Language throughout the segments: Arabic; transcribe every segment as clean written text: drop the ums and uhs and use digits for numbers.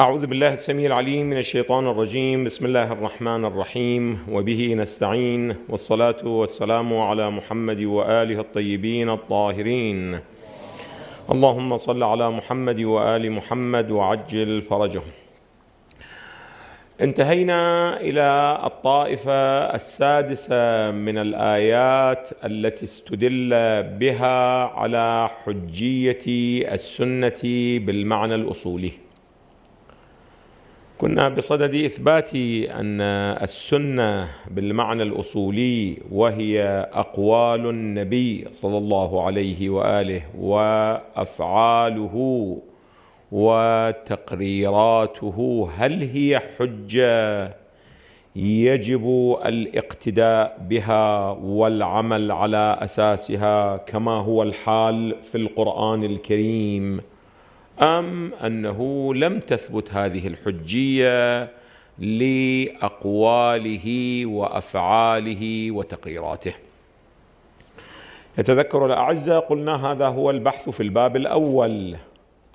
أعوذ بالله السميع العليم من الشيطان الرجيم. بسم الله الرحمن الرحيم، وبه نستعين، والصلاة والسلام على محمد وآله الطيبين الطاهرين. اللهم صل على محمد وآل محمد وعجل فرجهم. انتهينا إلى الطائفة السادسة من الآيات التي استدل بها على حجية السنة بالمعنى الأصولي. كنا بصدد إثبات أن السنة بالمعنى الأصولي وهي أقوال النبي صلى الله عليه وآله وأفعاله وتقريراته، هل هي حجة يجب الاقتداء بها والعمل على أساسها كما هو الحال في القرآن الكريم، أم أنه لم تثبت هذه الحجية لأقواله وأفعاله وتقريراته؟ يتذكر الأعزة قلنا هذا هو البحث في الباب الأول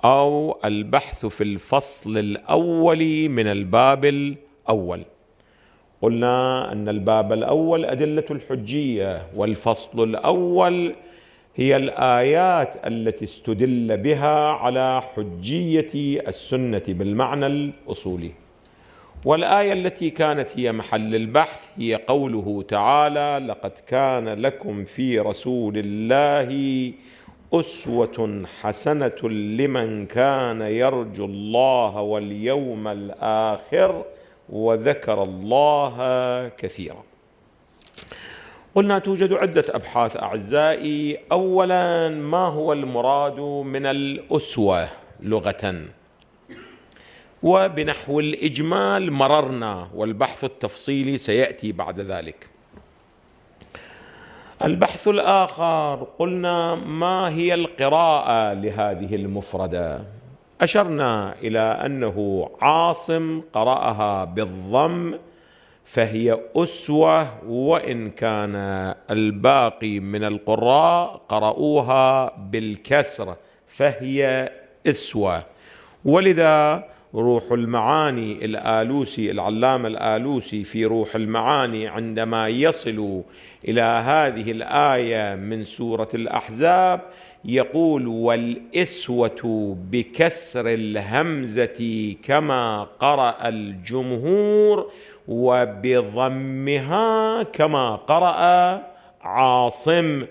أو البحث في الفصل الأول من الباب الأول. قلنا أن الباب الأول أدلة الحجية، والفصل الأول هي الآيات التي استدل بها على حجية السنة بالمعنى الأصولي. والآية التي كانت هي محل البحث هي قوله تعالى: لقد كان لكم في رسول الله أسوة حسنة لمن كان يرجو الله واليوم الآخر وذكر الله كثيرا. قلنا توجد عدة أبحاث أعزائي. أولا، ما هو المراد من الأسوة لغة؟ وبنحو الإجمال مررنا، والبحث التفصيلي سيأتي بعد ذلك. البحث الآخر قلنا ما هي القراءة لهذه المفردة؟ أشرنا إلى أنه عاصم قرأها بالضم فهي أسوة، وإن كان الباقي من القراء قرأوها بالكسر فهي أسوة. ولذا روح المعاني الآلوسي، العلامة الآلوسي في روح المعاني، عندما يصل إلى هذه الآية من سورة الأحزاب يقول: والإسوة بكسر الهمزة كما قرأ الجمهور، وبضمها كما قرأ عاصم.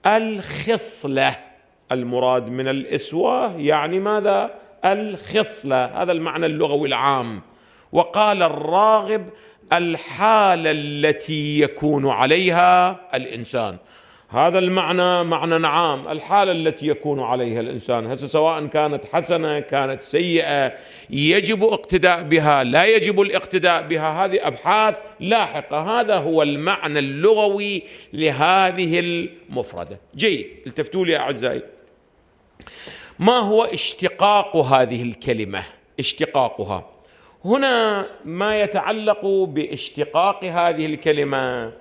الخصلة المراد من الإسوة يعني ماذا؟ الخصلة، هذا المعنى اللغوي العام. وقال الراغب: الحالة التي يكون عليها الإنسان. هذا المعنى معنى عام، الحالة التي يكون عليها الإنسان، سواء كانت حسنة كانت سيئة، يجب اقتداء بها لا يجب الاقتداء بها، هذه أبحاث لاحقة. هذا هو المعنى اللغوي لهذه المفردة. جيد، التفتوا لي أعزائي، ما هو اشتقاق هذه الكلمة؟ اشتقاقها هنا ما يتعلق باشتقاق هذه الكلمة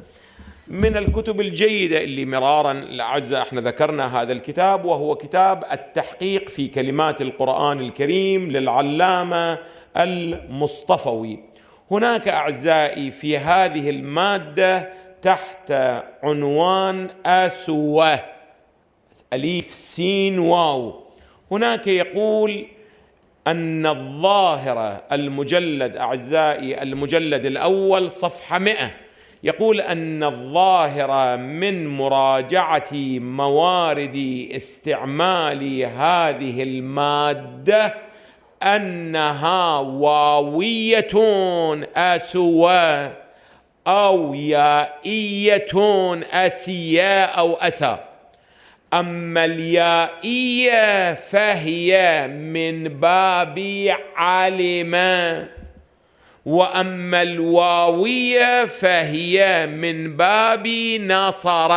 من الكتب الجيدة اللي مرارا الأعزاء احنا ذكرنا هذا الكتاب، وهو كتاب التحقيق في كلمات القرآن الكريم للعلامة المصطفوي. هناك أعزائي في هذه المادة تحت عنوان أسوة، أليف سين واو، هناك يقول أن الظاهرة المجلد أعزائي المجلد الأول صفحة 100 يقول أن الظاهرة من مراجعة موارد استعمال هذه المادة أنها واوية أسوى أو يائية أسياء أو أسى. أما اليائية فهي من باب علم، وأما الواوية فهي من باب نصر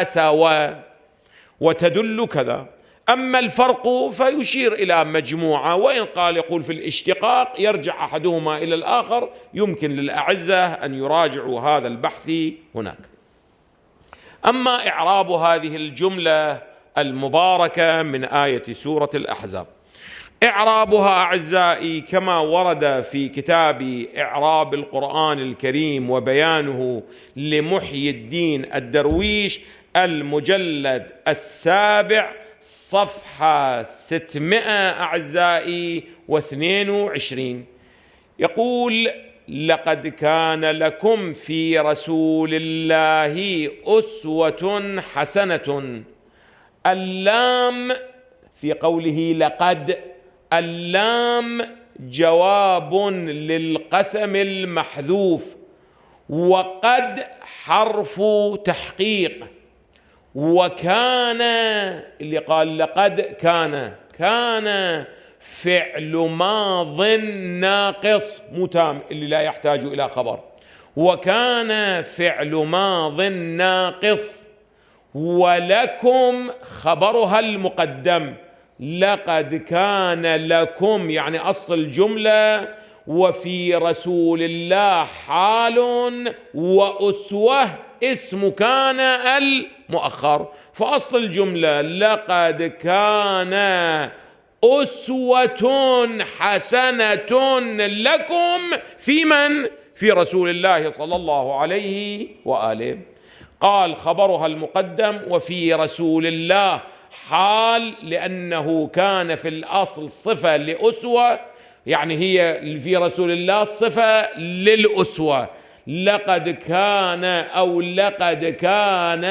أسوى، وتدل كذا. أما الفرق فيشير إلى مجموعة، وإن قال يقول في الاشتقاق يرجع أحدهما إلى الآخر. يمكن للأعزة أن يراجعوا هذا البحث هناك. أما إعراب هذه الجملة المباركة من آية سورة الأحزاب: إعرابها أعزائي كما ورد في كتاب إعراب القرآن الكريم وبيانه لمحيي الدين الدرويش المجلد 7 صفحة 600 أعزائي و22، يقول: لقد كان لكم في رسول الله أسوة حسنة. اللام في قوله لقد، اللام جواب للقسم المحذوف، وقد حرف تحقيق، وكان اللي قال لقد كان فعل ماض ناقص مو تام اللي لا يحتاج إلى خبر، وكان فعل ماض ناقص، ولكم خبرها المقدم. لقد كان لكم يعني أصل الجملة، وفي رسول الله حال، وأسوة اسم كان المؤخر، فأصل الجملة لقد كان أسوة حسنة لكم في من؟ في رسول الله صلى الله عليه وآله. قال خبرها المقدم وفي رسول الله حال، لأنه كان في الأصل صفة لأسوة، يعني هي في رسول الله صفة للأسوة. لقد كان أو لقد كان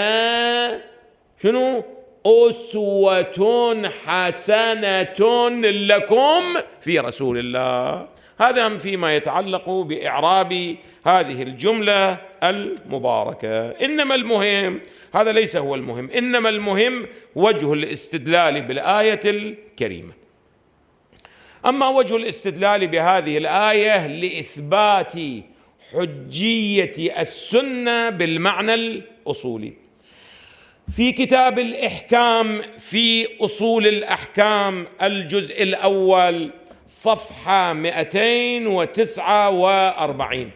شنو؟ أسوة حسنة لكم في رسول الله. هذا فيما يتعلق بإعراب هذه الجملة المباركة. إنما المهم، هذا ليس هو المهم، إنما المهم وجه الاستدلال بالآية الكريمة. أما وجه الاستدلال بهذه الآية لإثبات حجية السنة بالمعنى الأصولي، في كتاب الإحكام في أصول الأحكام الجزء الأول صفحة 249.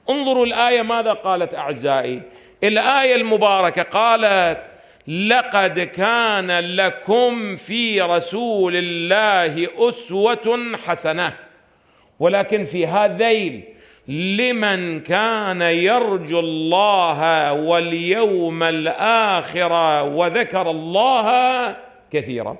انظروا الآية ماذا قالت أعزائي. الآية المباركة قالت: لقد كان لكم في رسول الله أسوة حسنة، ولكن في هذيل لمن كان يرجو الله واليوم الآخر وذكر الله كثيرا.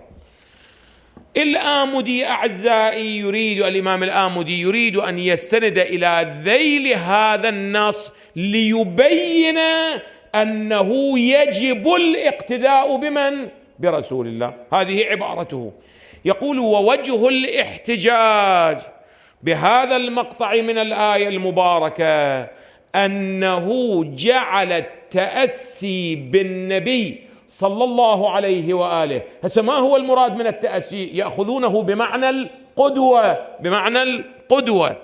الآمدي أعزائي يريد، الإمام الآمدي يريد أن يستند إلى ذيل هذا النص ليبين أنه يجب الاقتداء بمن؟ برسول الله. هذه عبارته. يقول: ووجه الاحتجاج بهذا المقطع من الآية المباركة أنه جعل التأسي بالنبي صلى الله عليه وآله. هسه ما هو المراد من التأسي؟ يأخذونه بمعنى القدوة، بمعنى القدوة،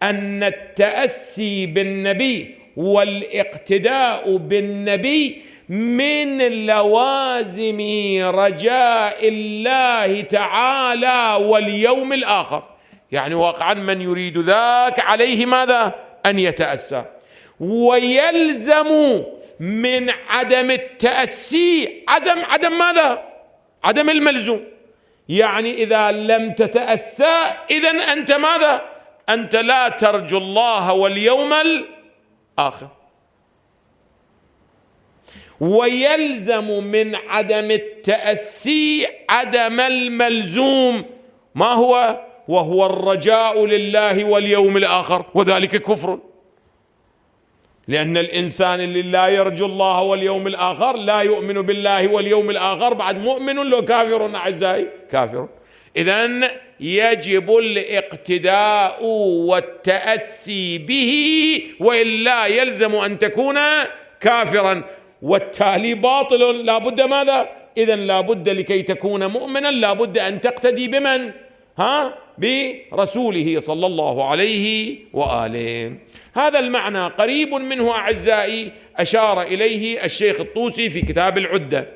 أن التأسي بالنبي والاقتداء بالنبي من لوازم رجاء الله تعالى واليوم الآخر. يعني واقعا من يريد ذاك عليه ماذا؟ أن يتأسى. ويلزم من عدم التأسي عدم ماذا؟ عدم الملزوم. يعني إذا لم تتأسى إذن أنت ماذا؟ أنت لا ترجو الله واليوم الآخر. ويلزم من عدم التأسي عدم الملزوم. ما هو؟ وهو الرجاء لله واليوم الآخر، وذلك كفر، لأن الإنسان اللي لا يرجو الله واليوم الآخر لا يؤمن بالله واليوم الآخر بعد مؤمن لو كافر أعزائي، كافر. إذن يجب الاقتداء والتأسي به، وإلا يلزم أن تكون كافرا، والتالي باطل. لا بد ماذا؟ إذن لا بد لكي تكون مؤمنا لا بد أن تقتدي بمن؟ برسوله صلى الله عليه وآله. هذا المعنى قريب منه أعزائي أشار إليه الشيخ الطوسي في كتاب العدة،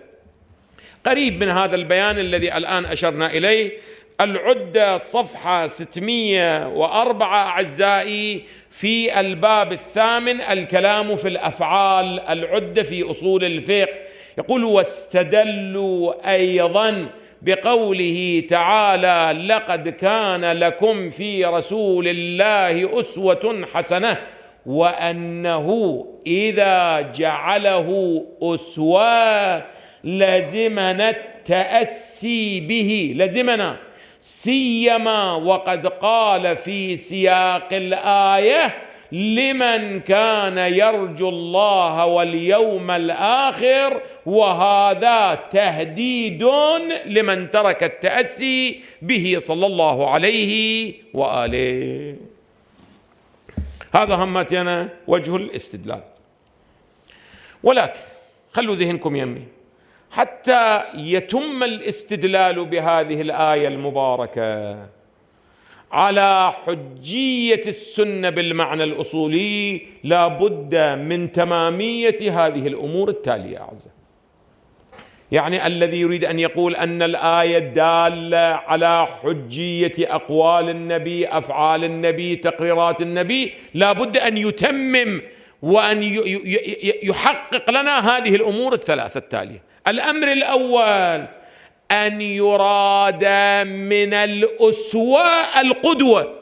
قريب من هذا البيان الذي الآن أشرنا إليه. العدة صفحة 604 أعزائي، في الباب 8 الكلام في الأفعال، العدة في أصول الفقه. يقول: واستدلوا أيضا بقوله تعالى: لقد كان لكم في رسول الله أسوة حسنة، وأنه إذا جعله أسوة لزمنا التأسي به، لزمنا، سيما وقد قال في سياق الآية: لمن كان يرجو الله واليوم الآخر، وهذا تهديد لمن ترك التأسي به صلى الله عليه وآله. هذا همتنا وجه الاستدلال. ولكن خلوا ذهنكم يمي حتى يتم الاستدلال بهذه الآية المباركة على حجية السنة بالمعنى الأصولي، لا بد من تمامية هذه الأمور التالية أعزائي. يعني الذي يريد أن يقول أن الآية دالة على حجية أقوال النبي، أفعال النبي، تقريرات النبي، لا بد أن يتمم وأن يحقق لنا هذه الأمور الثلاثة التالية. الأمر الأول: أن يراد من الأسوة القدوة.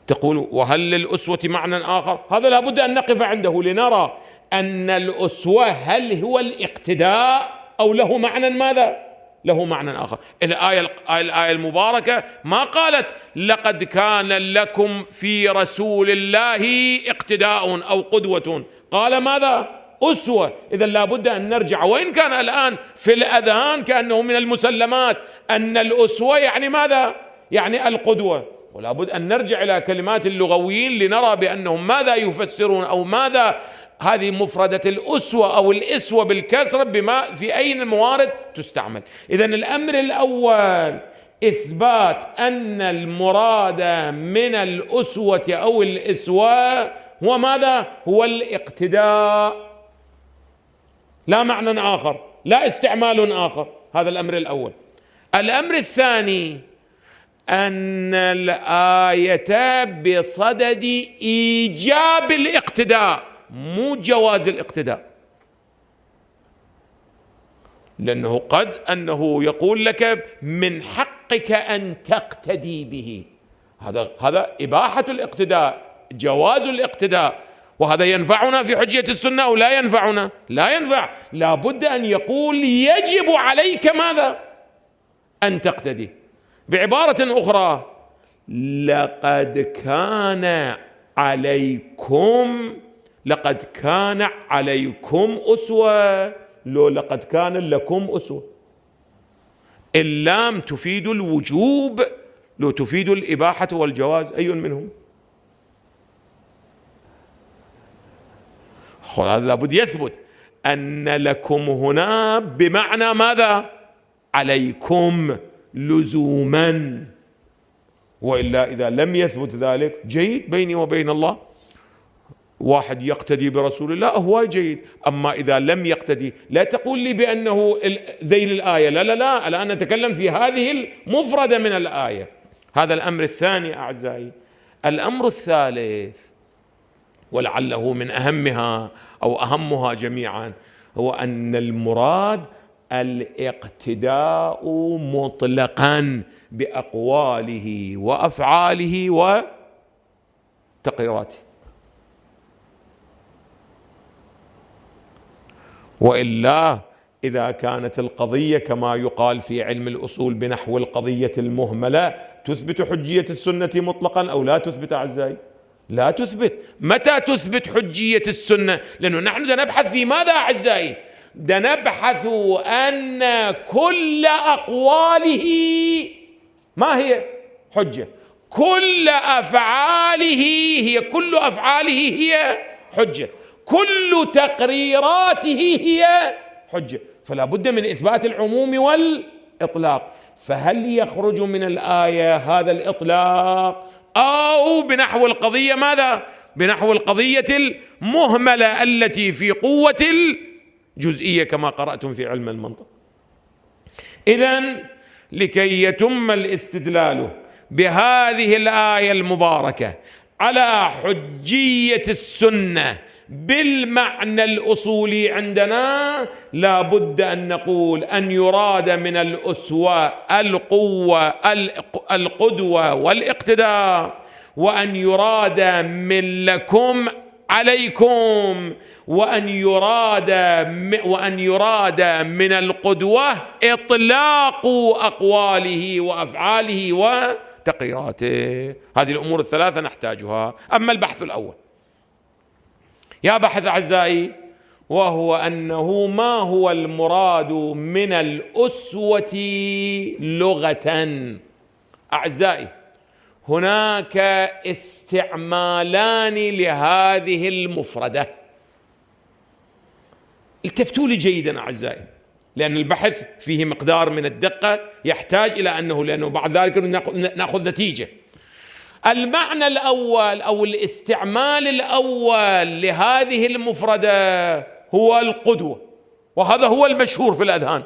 تقول: وهل للأسوة معنى آخر؟ هذا لا بد أن نقف عنده لنرى أن الأسوة هل هو الاقتداء أو له معنى ماذا؟ له معنى آخر. الآية المباركة ما قالت لقد كان لكم في رسول الله اقتداء أو قدوة، قال ماذا؟ أسوة. إذن لا بد أن نرجع، وإن كان الآن في الأذهان كأنه من المسلمات أن الأسوة يعني ماذا؟ يعني القدوة، ولا بد أن نرجع إلى كلمات اللغويين لنرى بأنهم ماذا يفسرون أو ماذا هذه مفردة الأسوة أو الإسوة بالكسر بما في أي الموارد تستعمل. إذن الأمر الأول إثبات أن المراد من الأسوة أو الإسوة هو ماذا؟ هو الاقتداء، لا معنى آخر، لا استعمال آخر. هذا الأمر الأول. الأمر الثاني أن الآية بصدد إيجاب الاقتداء مو جواز الاقتداء، لأنه قد أنه يقول لك من حقك أن تقتدي به، هذا إباحة الاقتداء، جواز الاقتداء، وهذا ينفعنا في حجية السنة أو لا ينفعنا؟ لا ينفع. لا بد أن يقول يجب عليك ماذا؟ أن تقتدي. بعبارة أخرى: لقد كان عليكم أسوة، لو لقد كان لكم أسوة. اللام تفيد الوجوب، لو تفيد الإباحة والجواز، أي منهم؟ هذا لابد يثبت أن لكم هنا بمعنى ماذا؟ عليكم لزوما، وإلا إذا لم يثبت ذلك جيد بيني وبين الله، واحد يقتدي برسول الله هو جيد. أما إذا لم يقتدي لا تقول لي بأنه ذيل الآية، لا لا لا، الآن نتكلم في هذه المفردة من الآية. هذا الأمر الثاني أعزائي. الأمر الثالث ولعله من أهمها أو أهمها جميعا هو أن المراد الاقتداء مطلقا بأقواله وأفعاله وتقريراته، وإلا إذا كانت القضية كما يقال في علم الأصول بنحو القضية المهملة تثبت حجية السنة مطلقا أو لا تثبت أعزائي؟ لا تثبت. متى تثبت حجية السنة؟ لأنه نحن نبحث في ماذا أعزائي؟ نبحث أن كل أقواله ما هي حجة، كل أفعاله هي حجة، كل تقريراته هي حجة. فلا بد من إثبات العموم والإطلاق. فهل يخرج من الآية هذا الإطلاق أو بنحو القضية ماذا؟ بنحو القضية المهملة التي في قوة الجزئية كما قرأتم في علم المنطق. إذن لكي يتم الاستدلال بهذه الآية المباركة على حجية السنة بالمعنى الأصولي عندنا لا بد أن نقول أن يراد من الأسوة القوة القدوة والاقتداء، وأن يراد من لكم عليكم، وأن يراد من القدوة إطلاق أقواله وأفعاله وتقريراته. هذه الأمور الثلاثة نحتاجها. أما البحث الأول يا بحث أعزائي، وهو أنه ما هو المراد من الأسوة لغة. أعزائي، هناك استعمالان لهذه المفردة. التفتوا لي جيدا أعزائي، لأن البحث فيه مقدار من الدقة يحتاج إلى لأنه بعد ذلك نأخذ نتيجة. المعنى الأول أو الاستعمال الأول لهذه المفردة هو القدوة، وهذا هو المشهور في الأذهان.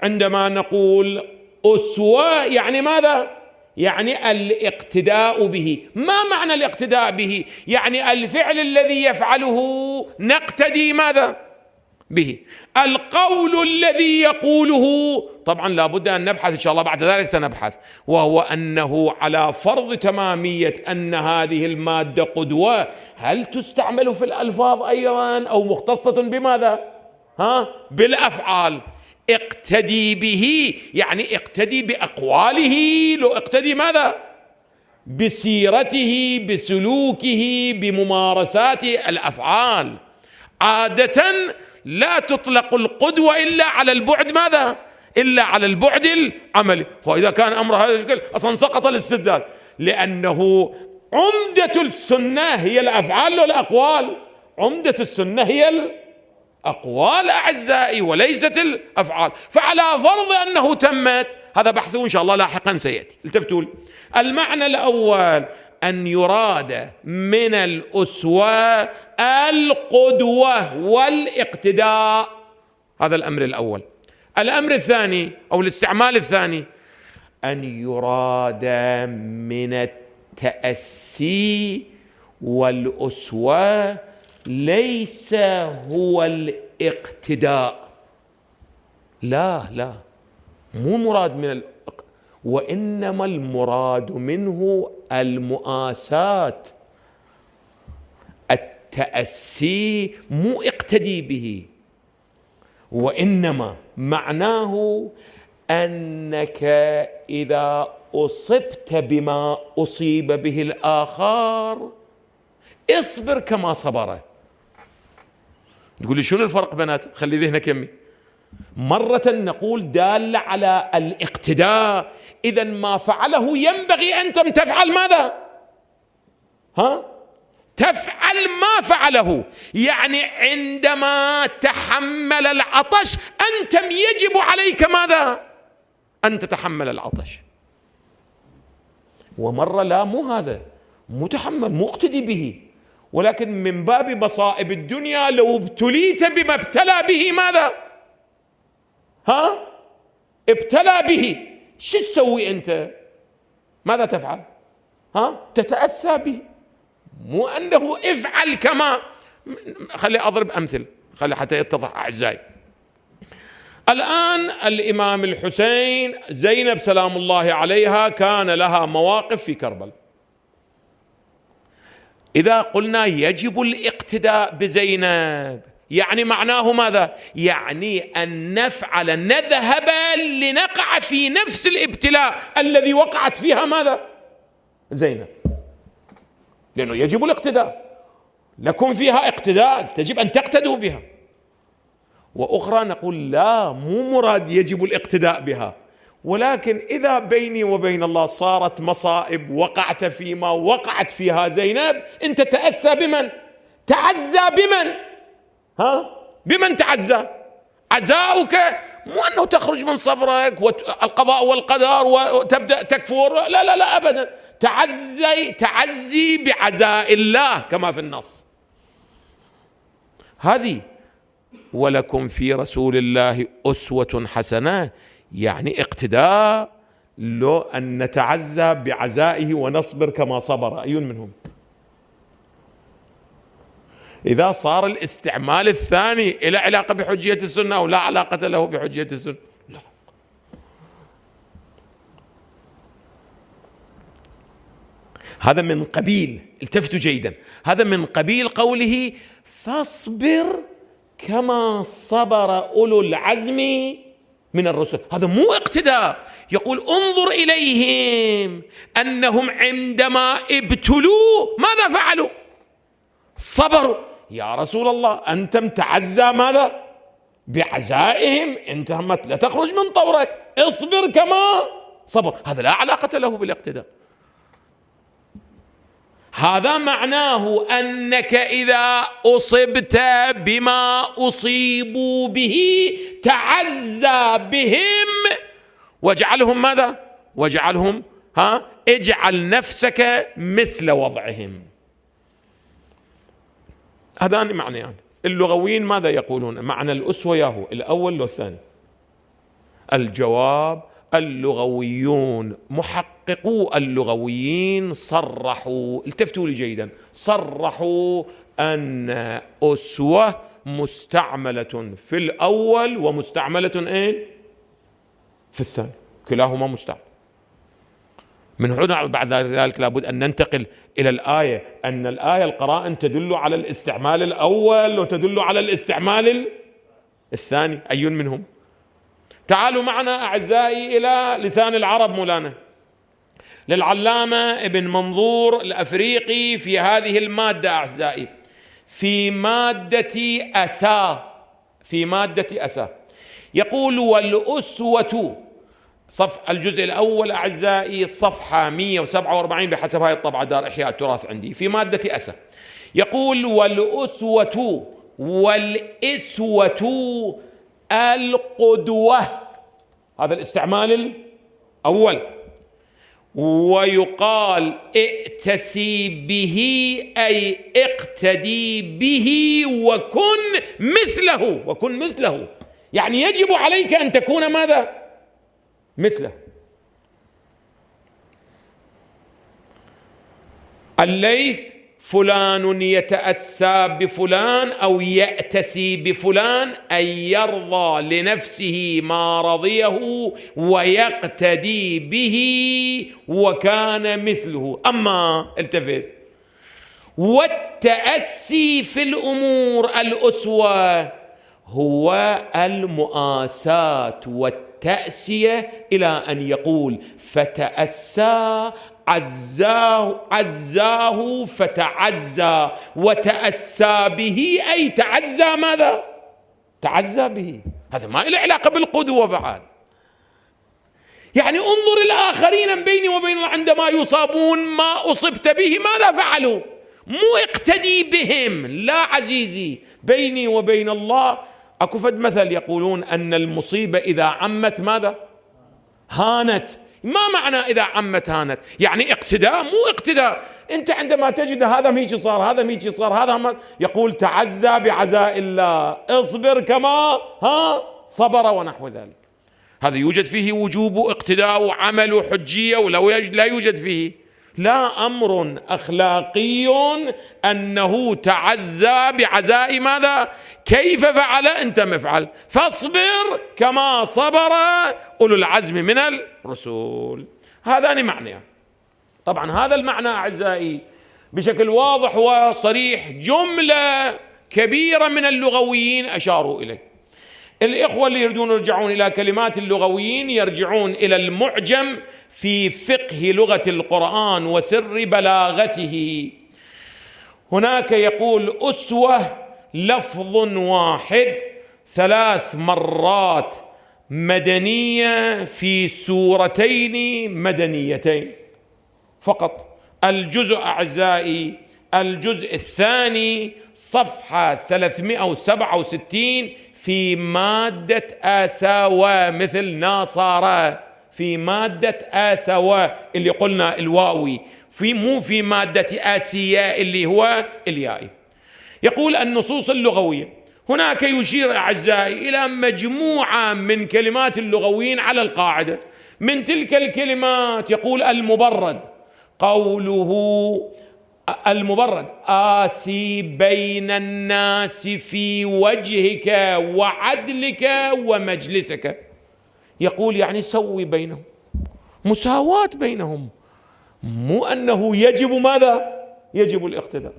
عندما نقول أسوة يعني ماذا؟ يعني الاقتداء به. ما معنى الاقتداء به؟ يعني الفعل الذي يفعله نقتدي ماذا؟ به. القول الذي يقوله طبعا لا بد أن نبحث إن شاء الله، بعد ذلك سنبحث، وهو أنه على فرض تمامية أن هذه المادة قدوة، هل تستعمل في الألفاظ أيضا أو مختصة بماذا؟ بالأفعال. اقتدي به يعني اقتدي بأقواله، لو اقتدي ماذا؟ بسيرته، بسلوكه، بممارساته، الأفعال. عادة لا تطلق القدوة إلا على البعد ماذا؟ إلا على البعد العملي. وإذا كان أمر هذا الشكل أصلا سقط الاستدلال، لأنه عمدة السنة هي الأفعال والأقوال. عمدة السنة هي الأقوال أعزائي وليست الأفعال. فعلى فرض أنه تمت، هذا بحثه إن شاء الله لاحقا سيأتي. التفتوا لي. المعنى الأول أن يراد من الأسوة القدوة والاقتداء، هذا الأمر الأول. الأمر الثاني أو الاستعمال الثاني أن يراد من التأسي والأسوة ليس هو الاقتداء. لا مو مراد من وإنما المراد منه المؤاساة. التأسي مو اقتدي به، وإنما معناه أنك إذا أصبت بما أصيب به الآخر اصبر كما صبر. تقول لي شنو الفرق بنات؟ خلي ذهنك يمي. مرة نقول دال على الاقتداء، إذا ما فعله ينبغي أنت تفعل ماذا؟ تفعل ما فعله. يعني عندما تحمل العطش أنت يجب عليك ماذا؟ أن تتحمل العطش. ومرة لا، مو هذا، متحمل مقتدي به، ولكن من باب مصائب الدنيا لو ابتليت بما ابتلى به ماذا؟ ابتلى به، شو تسوي أنت؟ ماذا تفعل؟ تتأسى به، مو أنه افعل كما. خلي أضرب أمثل خلي حتى يتضح أعزائي. الآن الإمام الحسين، زينب سلام الله عليها كان لها مواقف في كربلاء. إذا قلنا يجب الاقتداء بزينب يعني معناه ماذا؟ يعني أن نذهب لنقع في نفس الابتلاء الذي وقعت فيها ماذا؟ زينب، لأنه يجب الاقتداء، لكم فيها اقتداء تجب أن تقتدوا بها. وأخرى نقول لا، مو مراد يجب الاقتداء بها، ولكن إذا بيني وبين الله صارت مصائب وقعت فيما وقعت فيها زينب، أنت تأسى بمن؟ تعزى بمن؟ بمن تعزى؟ عزاؤك مو أنه تخرج من صبرك والقضاء والقدر وتبدأ تكفر، لا أبدا. تعزي بعزاء الله كما في النص. هذه ولكم في رسول الله أسوة حسنة، يعني اقتداء، لو أن نتعزى بعزائه ونصبر كما صبر. أي منهم؟ إذا صار الاستعمال الثاني إلى علاقة بحجية السنة أو لا علاقة له بحجية السنة؟ لا. هذا من قبيل، التفتوا جيدا، هذا من قبيل قوله فاصبر كما صبر أولو العزم من الرسل. هذا مو اقتداء، يقول انظر إليهم أنهم عندما ابتلوا ماذا فعلوا؟ صبروا. يا رسول الله أنت متعزى ماذا؟ بعزائهم، أنت لا تخرج من طورك، اصبر كما صبر. هذا لا علاقة له بالاقتداء. هذا معناه أنك إذا أصبت بما أصيبوا به تعزى بهم واجعلهم ماذا؟ واجعلهم اجعل نفسك مثل وضعهم. هذان معنيان. اللغويين ماذا يقولون؟ معنى الأسوة ياهو الأول لو الثاني؟ الجواب اللغويون، محققو اللغويين صرحوا، التفتوا لي جيدا، صرحوا أن أسوة مستعملة في الأول ومستعملة في الثاني، كلاهما مستعمل. من هنا بعد ذلك لابد أن ننتقل إلى الآية، أن الآية القرائن تدل على الاستعمال الأول وتدل على الاستعمال الثاني، أي منهم؟ تعالوا معنا أعزائي إلى لسان العرب مولانا للعلامة ابن منظور الأفريقي في هذه المادة أعزائي، في مادة أسى يقول والأسوة، الجزء الأول أعزائي صفحة 147 بحسب هاي الطبعة دار إحياء التراث عندي، في مادة أسى يقول والأسوة والإسوة القدوة، هذا الاستعمال الأول. ويقال ائتسي به أي اقتدي به وكن مثله، يعني يجب عليك أن تكون ماذا؟ مثله. الليث فلان يتأسى بفلان أو يأتسي بفلان أي يرضى لنفسه ما رضيه ويقتدي به وكان مثله. أما التفت، والتأسي في الأمور الأسوة هو المؤاساة والتأسية، إلى أن يقول فتأسى عزاه فتعزى وتأسى به أي تعزى ماذا؟ تعزى به. هذا ما له علاقة بالقدوة بعد. يعني انظر الآخرين من بيني وبين عندما يصابون ما أصبت به ماذا فعلوا؟ مو اقتدي بهم، لا عزيزي، بيني وبين الله أكو فد مثل يقولون أن المصيبة إذا عمت ماذا؟ هانت. ما معنى إذا عمت هانت؟ يعني اقتداء، مو اقتداء. أنت عندما تجد هذا ميجي صار، هذا ميجي صار، هذا ما يقول تعزى بعزاء الله، اصبر كما صبر ونحو ذلك. هذا يوجد فيه وجوب اقتداء وعمل وحجية، ولا لا يوجد فيه؟ لا، أمر أخلاقي أنه تعزى بعزاء ماذا؟ كيف فعل؟ أنت مفعل، فاصبر كما صبر أولو العزم من الرسل. هذان معنى. طبعا هذا المعنى أعزائي بشكل واضح وصريح جملة كبيرة من اللغويين أشاروا إليه. الإخوة اللي يريدون يرجعون إلى كلمات اللغويين يرجعون إلى المعجم في فقه لغة القرآن وسر بلاغته. هناك يقول أسوة لفظ واحد 3 مرات مدنية في سورتين مدنيتين فقط. الجزء أعزائي الجزء الثاني صفحة 367 في مادة آساوى مثل ناصارى، في مادة آساوى اللي قلنا الواوي، مو في مادة آسيا اللي هو اليائي. يقول النصوص اللغوية، هناك يشير أعزائي إلى مجموعة من كلمات اللغويين على القاعدة. من تلك الكلمات يقول المبرد قوله المبرد آسي بين الناس في وجهك وعدلك ومجلسك، يقول يعني سوي بينهم، مساواة بينهم، مو أنه يجب ماذا؟ يجب الاقتداء.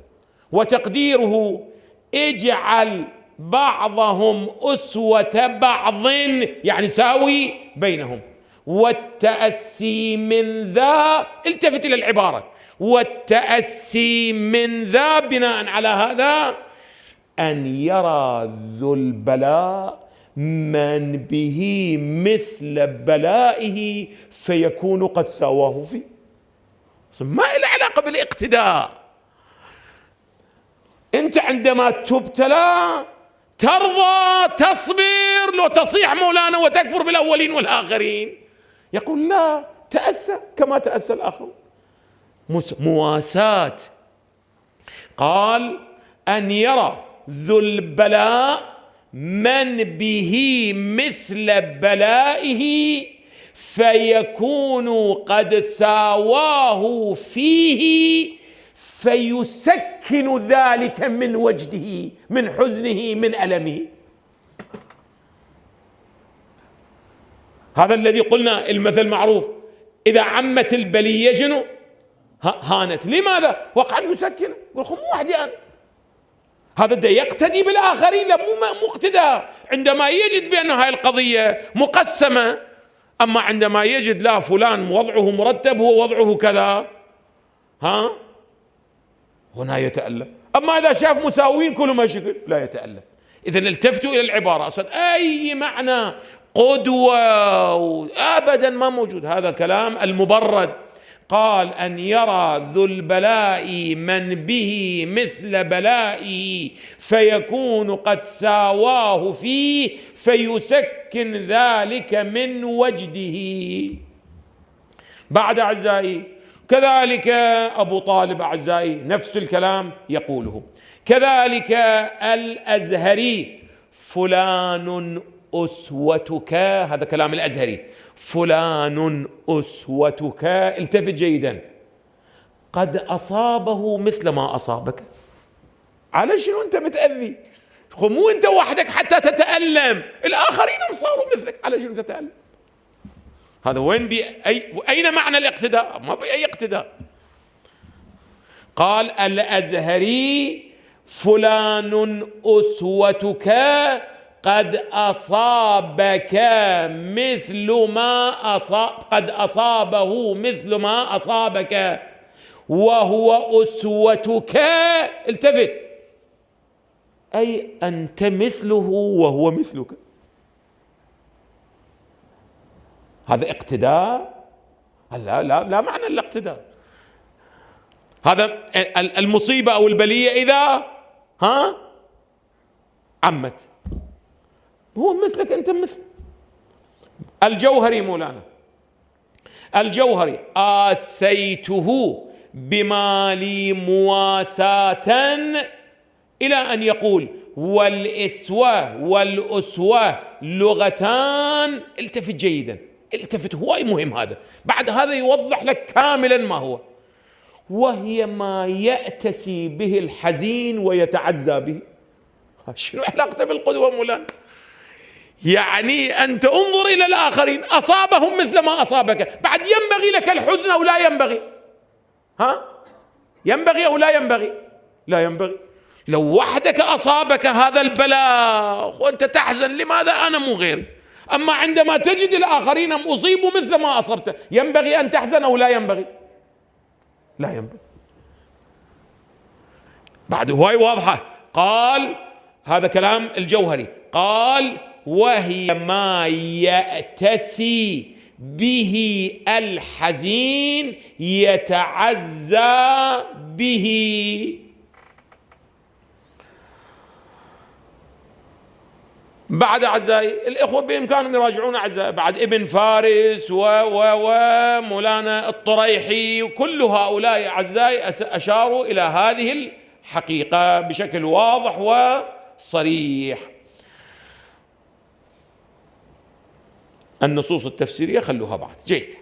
وتقديره اجعل بعضهم أسوة بعض، يعني ساوي بينهم. والتأسي من ذا، التفت إلى العبارة، والتأسي من ذا بناء على هذا أن يرى ذو البلاء من به مثل بلائه فيكون قد ساواه فيه. ما له علاقة بالاقتداء. أنت عندما تبتلى ترضى تصبر، لو تصيح مولانا وتكفر بالأولين والآخرين، يقول لا، تأسى كما تأسى الآخر، مواساة. قال أن يرى ذو البلاء من به مثل بلائه فيكون قد ساواه فيه فيسكن ذلك من وجده، من حزنه، من ألمه. هذا الذي قلنا المثل معروف، إذا عمت البلية جنو هانت. لماذا؟ وقع يسكن، يقول مو وحدي أنا. هذا ده يقتدي بالآخرين، لا مو اقتداء. عندما يجد بأن هاي القضية مقسمة، أما عندما يجد لا فلان وضعه مرتب هو وضعه كذا، هنا يتألم. أما إذا شاف مساوين كلهم هالشكل لا يتألم. إذن التفتوا إلى العبارة، أصلا أي معنى قدوة أبدا ما موجود. هذا كلام المبرد. قال أن يرى ذو البلاء من به مثل بلائه فيكون قد ساواه فيه فيسكن ذلك من وجده. بعد أعزائي كذلك أبو طالب أعزائي نفس الكلام يقوله. كذلك الأزهري فلان أسوتك، هذا كلام الأزهري، فلان أسوتك، التفت جيدا، قد أصابه مثل ما أصابك. على شنو أنت متأذي؟ مو أنت وحدك حتى تتألم، الآخرين صاروا مثلك، على شنو تتألم؟ هذا وين أين معنى الاقتداء؟ ما بأي اقتداء. قال الأزهري فلان أسوتك قد أصابك مثل ما قد أصابه مثل ما أصابك وهو أسوتك، التفت، أي أنت مثله وهو مثلك. هذا اقتداء؟ لا لا لا معنى الاقتداء. هذا المصيبة أو البلية إذا عمت، هو مثلك أنت مثل. الجوهري مولانا، الجوهري آسيته بمالي مواساة إلى أن يقول والإسوة والأسوة لغتان. التفت جيدا، التفت، هو مهم هذا. بعد هذا يوضح لك كاملا ما هو، وهي ما يأتسي به الحزين ويتعزى به. شنو علاقته بالقدوة مولانا؟ يعني أنت انظر إلى الآخرين، أصابهم مثل ما أصابك، بعد ينبغي لك الحزن أو لا ينبغي؟ ينبغي أو لا ينبغي؟ لا ينبغي. لو وحدك أصابك هذا البلاء وأنت تحزن، لماذا أنا مو غيري؟ أما عندما تجد الآخرين أصيبوا مثل ما أصبت، ينبغي أن تحزن أو لا ينبغي؟ لا ينبغي. بعد هواي واضحة. قال هذا كلام الجوهري، قال وهي ما يأتسي به الحزين يتعزى به. بعد أعزائي الإخوة بإمكانهم يراجعون أعزائي، بعد ابن فارس ومولانا الطريحي وكل هؤلاء أعزائي أشاروا إلى هذه الحقيقة بشكل واضح وصريح. النصوص التفسيرية خلوها بعد، جيد.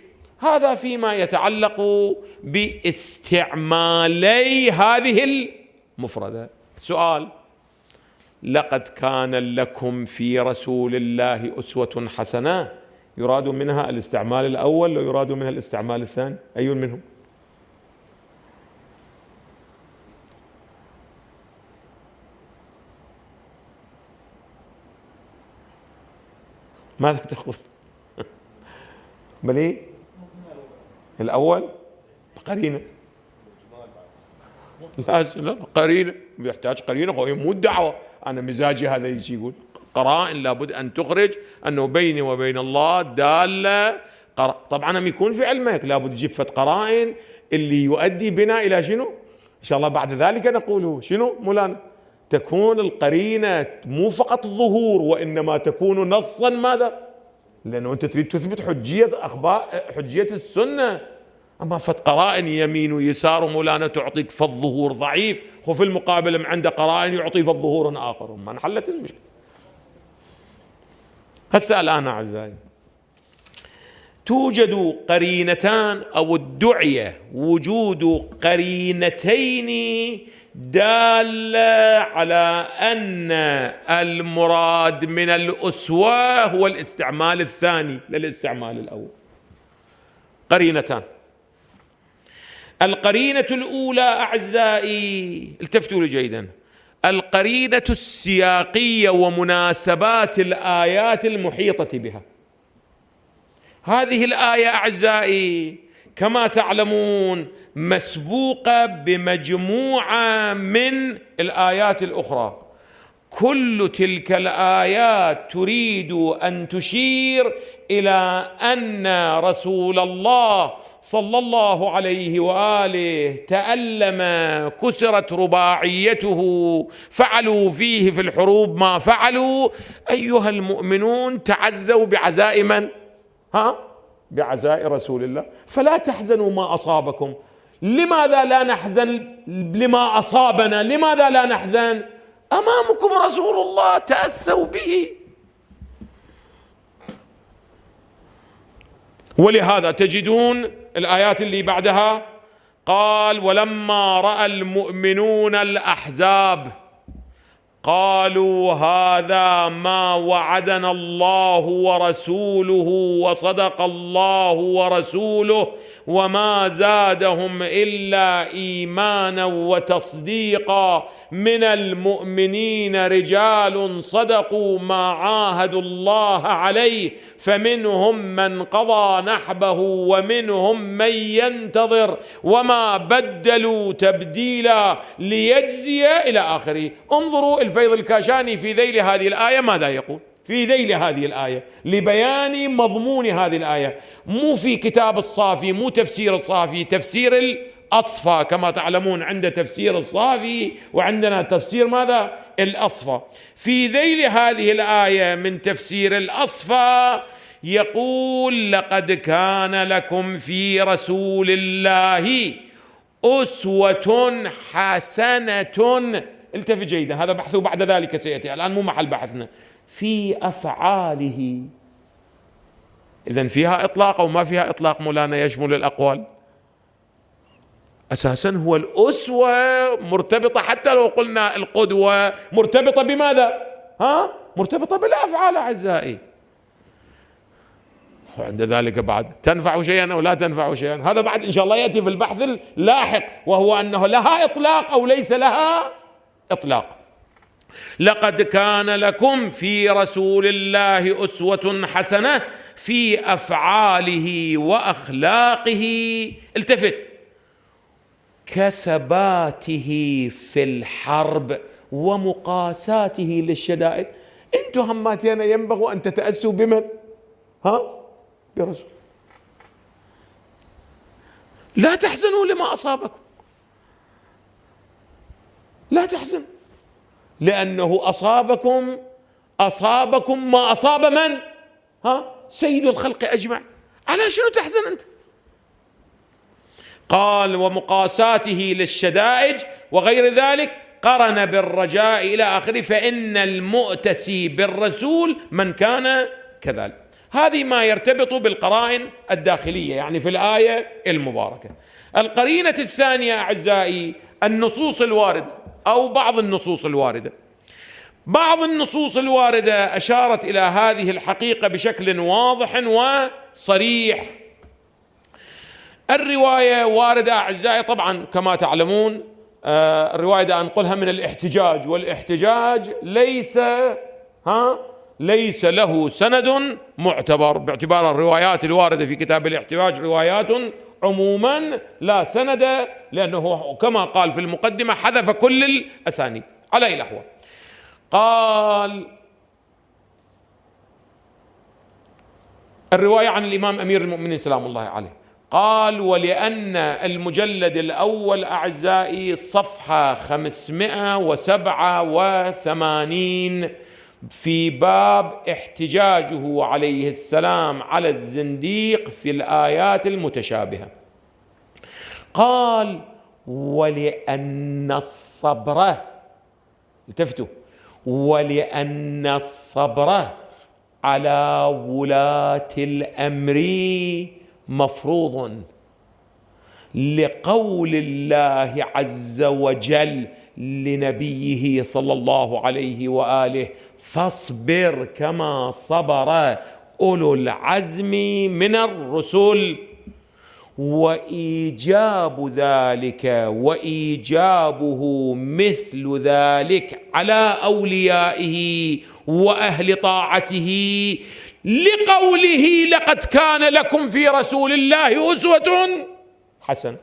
هذا فيما يتعلق باستعمالي هذه المفردة. سؤال: لقد كان لكم في رسول الله أسوة حسنة، يراد منها الاستعمال الأول ويراد منها الاستعمال الثاني؟ أي منهم؟ ماذا تقول؟ بل إيه؟ الأول قرينة. لا، قرينة يحتاج قرينة، هو مو الدعوة أنا مزاجي هذا يجي يقول. قرائن لابد أن تخرج أنه بيني وبين الله دالة. طبعا هم يكون في علمك لابد تجيب فت قرائن اللي يؤدي بنا إلى شنو؟ إن شاء الله بعد ذلك نقوله شنو مولانا؟ تكون القرينة مو فقط ظهور، وإنما تكون نصا. ماذا؟ لأنه أنت تريد تثبت حجية أخبار، حجية السنة. أما فت قرائن يمين ويسار مولانا تعطيك فت ظهور ضعيف، وفي المقابل عنده قرائن يعطي فت ظهور آخر، ما انحلت المشكلة. هسه الآن أعزائي توجد قرينتان، أو ادعي وجود قرينتين دالة على أن المراد من الأسوة هو الاستعمال الثاني للاستعمال الأول. قرينتان. القرينة الأولى أعزائي التفتوا لي جيدا، القرينة السياقية ومناسبات الآيات المحيطة بها. هذه الآية أعزائي كما تعلمون مسبوقة بمجموعة من الآيات الأخرى، كل تلك الآيات تريد أن تشير إلى أن رسول الله صلى الله عليه وآله تألم، كسرت رباعيته، فعلوا فيه في الحروب ما فعلوا. أيها المؤمنون تعزوا بعزاء من؟ بعزاء رسول الله. فلا تحزنوا ما أصابكم. لماذا لا نحزن لما أصابنا؟ لماذا لا نحزن؟ أمامكم رسول الله، تأسوا به. ولهذا تجدون الآيات اللي بعدها قال: ولما رأى المؤمنون الأحزاب قالوا هذا ما وعدنا الله ورسوله وصدق الله ورسوله وما زادهم إلا إيمانا وتصديقا من المؤمنين رجال صدقوا ما عاهدوا الله عليه فمنهم من قضى نحبه ومنهم من ينتظر وما بدلوا تبديلا ليجزي إلى آخره. انظروا الفيض الكاشاني في ذيل هذه الآية ماذا يقول في ذيل هذه الآية لبيان مضمون هذه الآية. مو في كتاب الصافي، مو تفسير الصافي، تفسير الأصفى. كما تعلمون عند تفسير الصافي وعندنا تفسير ماذا؟ الأصفى. في ذيل هذه الآية من تفسير الأصفى يقول: لقد كان لكم في رسول الله أسوة حسنة. التفت جيدا، هذا بحثه بعد ذلك سيأتي، الآن مو محل بحثنا. في أفعاله. إذن فيها إطلاق أو ما فيها إطلاق مولانا؟ يشمل الأقوال. أساسا هو الأسوة مرتبطة، حتى لو قلنا القدوة مرتبطة بماذا؟ مرتبطة بالأفعال أعزائي. وعند ذلك بعد تنفع شيئا أو لا تنفع شيئا، هذا بعد إن شاء الله يأتي في البحث اللاحق، وهو أنه لها إطلاق أو ليس لها إطلاق. لقد كان لكم في رسول الله أسوة حسنة في أفعاله وأخلاقه. التفت، كثباته في الحرب ومقاساته للشدائد. انتم هماتين ينبغي أن تتأسوا بمن؟ برسول. لا تحزنوا لما أصابكم، لا تحزنوا، لأنه أصابكم ما أصاب من؟ سيد الخلق أجمع. على شنو تحزن أنت؟ قال: ومقاساته للشدائد وغير ذلك، قرن بالرجاء إلى آخره، فإن المؤتسي بالرسول من كان كذلك. هذه ما يرتبط بالقرائن الداخلية، يعني في الآية المباركة. القرينة الثانية أعزائي النصوص الواردة أو بعض النصوص الواردة. بعض النصوص الواردة أشارت إلى هذه الحقيقة بشكل واضح وصريح. الرواية واردة أعزائي طبعا كما تعلمون، الرواية أنقلها من الاحتجاج، والاحتجاج ليس له سند معتبر، باعتبار الروايات الواردة في كتاب الاحتجاج روايات عموما لا سند، لأنه كما قال في المقدمة حذف كل الأسانيد. على أي الأحوال قال الرواية عن الإمام أمير المؤمنين سلام الله عليه قال: ولأن المجلد الأول أعزائي صفحة 587 في باب احتجاجه عليه السلام على الزنديق في الآيات المتشابهة، قال: ولأن الصبر، التفتوا، ولأن الصبر على ولاة الأمر مفروض لقول الله عز وجل لنبيه صلى الله عليه وآله: فاصبر كما صبر أولو العزم من الرسل. وإيجاب ذلك وإيجابه مثل ذلك على أوليائه وأهل طاعته لقوله: لقد كان لكم في رسول الله أسوة حسنة.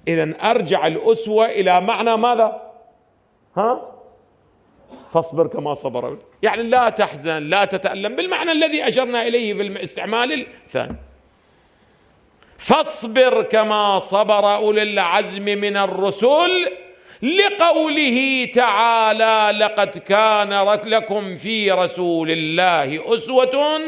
إذن أرجع الأسوة إلى معنى ماذا؟ فاصبر كما صبر، يعني لا تحزن لا تتألم، بالمعنى الذي أشرنا إليه في الاستعمال الثاني. فاصبر كما صبر أولي العزم من الرسل لقوله تعالى: لقد كان لكم في رسول الله أسوة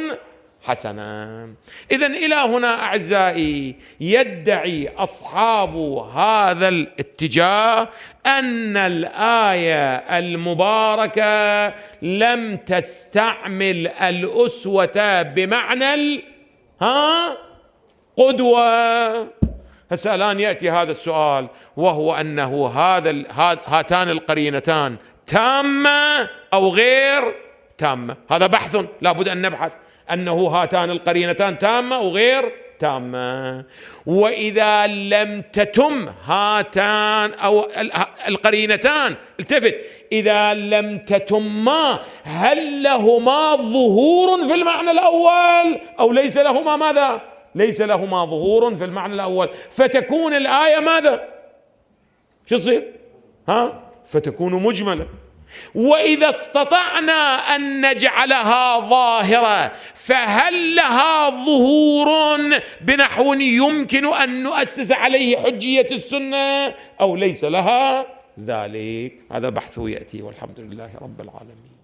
حسنة. إذن إلى هنا أعزائي يدعي أصحاب هذا الاتجاه أن الآية المباركة لم تستعمل الأسوة بمعنى قدوة. هسه الآن يأتي هذا السؤال، وهو أنه هاتان القرينتان تامة أو غير تامة. هذا بحث لا بد أن نبحث أنه هاتان القرينتان تامة أو غير تامة. وإذا لم تتم هاتان أو القرينتان، التفت، إذا لم تتما هل لهما ظهور في المعنى الأول أو ليس لهما ماذا؟ ليس لهما ظهور في المعنى الأول، فتكون الآية ماذا؟ شو يصير؟ فتكون مجملة. وإذا استطعنا أن نجعلها ظاهرة فهل لها ظهور بنحو يمكن أن نؤسس عليه حجية السنة أو ليس لها ذلك؟ هذا بحثه يأتي، والحمد لله رب العالمين.